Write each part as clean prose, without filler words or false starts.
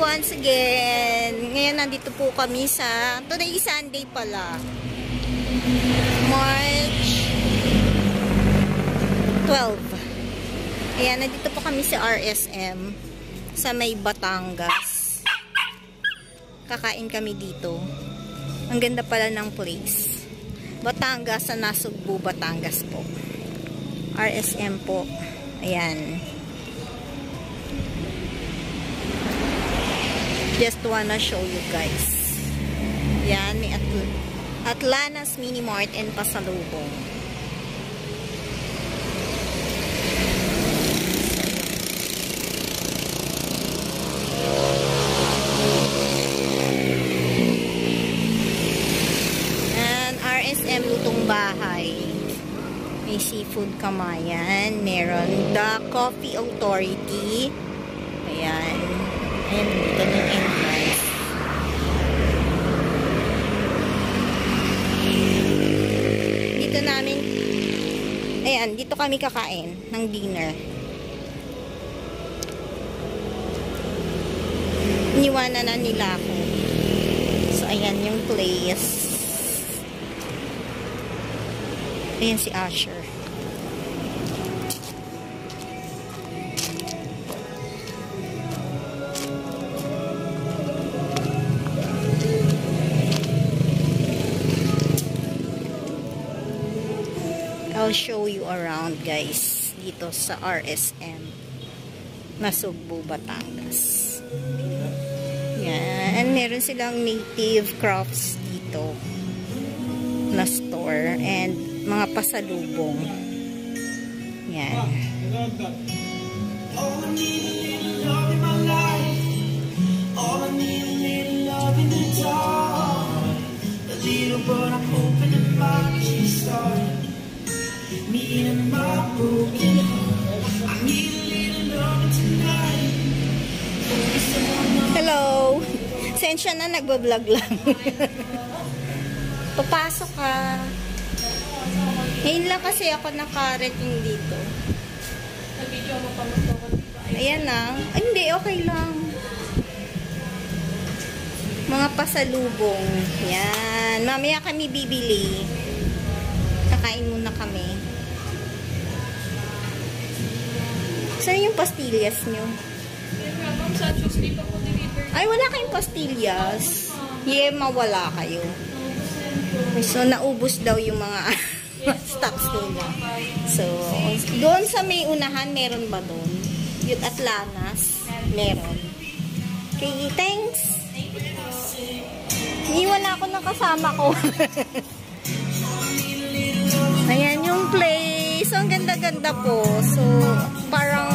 once again. Ngayon nandito po kami sa, today Sunday pala, March 12. Ayan, nandito po kami sa RSM sa may Batangas. Kakain kami dito. Ang ganda pala ng place. Batangas, sa Nasugbu, Batangas po. RSM po. Ayan. Just wanna show you guys. Yan, may Atlanas Mini Mart and pasalubong. And RSM Lutong Bahay. May seafood kamayan. Meron The Coffee Authority. Ayan. Ayan, dito na yung entrance. Dito namin, ayan, dito kami kakain ng dinner. Iniwanan na nila ako. So, ayan yung place. Ayan si Asher. I'll show you around guys dito sa RSM Nasugbu, Batangas. Yan, meron silang native crafts dito na store and mga pasalubong. Yan. Hello. Sensya na, nagbablog lang. Papasok ka. Ngayon lang kasi ako nakarating dito. Ayan na. Ay, hindi, okay lang. Mga pasalubong. Yan. Mamaya kami bibili. Kakain muna kami. Saan yung pastillas nyo? Ay, wala kayong pastillas. Yema, wala kayo. So, naubos daw yung mga stocks nila. So, doon sa may unahan, meron ba doon? Yung Atlanas, meron. Okay, thanks. Iwan na ako ng kasama ko. Ayan yung place. So, ang ganda-ganda po. So, parang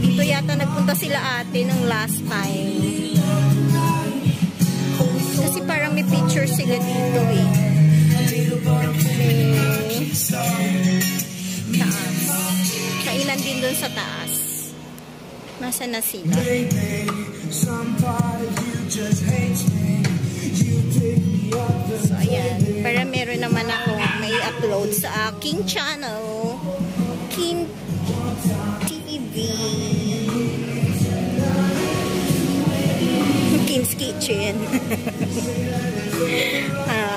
dito yata nagpunta sila ate nung last time. Kasi parang may picture sila dito eh. Taas. Kailan din dun sa taas. Nasa na sila? So, ayan. Para meron naman ako may upload sa aking channel. Kim TV. Kim's Kitchen.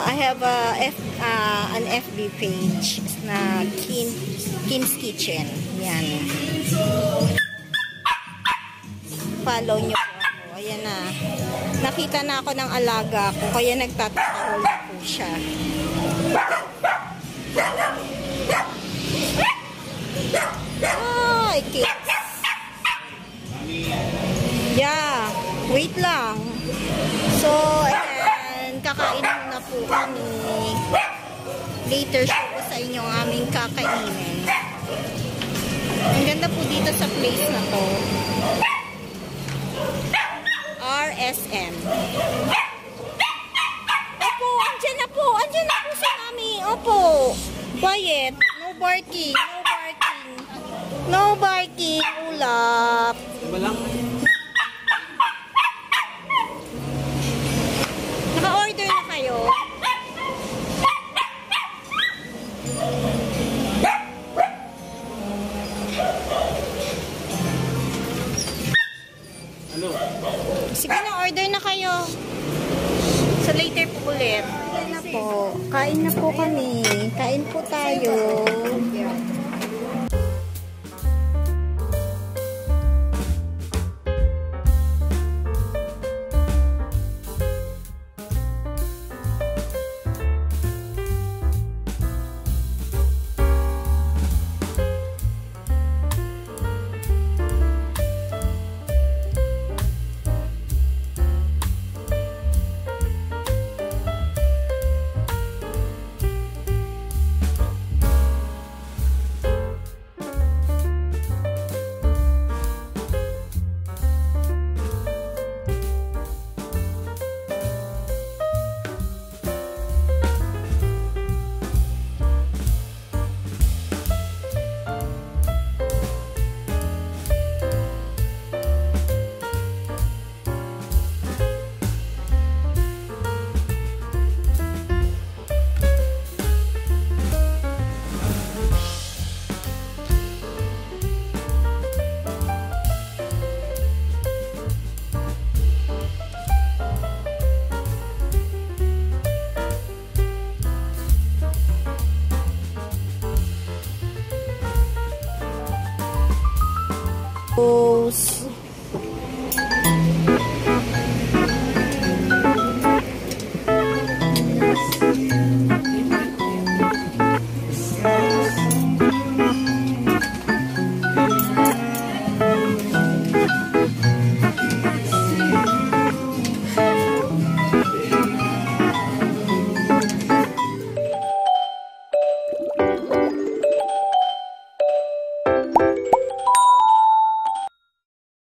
I have an FB page na Kim's Kitchen. Yan. Follow nyo po ako. Ayan na. Nakita na ako ng alaga ko. Kaya nagtatakahol na po siya. Ay, kids. Yeah. Wait lang. So, ayan. Kakain na po kami. Later, show ko sa inyo ang aming kakainin. Ang ganda po dito sa place na to. RSM. Opo, andyan na po. Andyan na po si Mami. Opo. Quiet. No barking. No barking. No barking. Ulap. Walang. Naka-order na kayo. Ano Sige na, order na kayo. So later po ulit. Kain na po. Kain na po kami. Kain po tayo.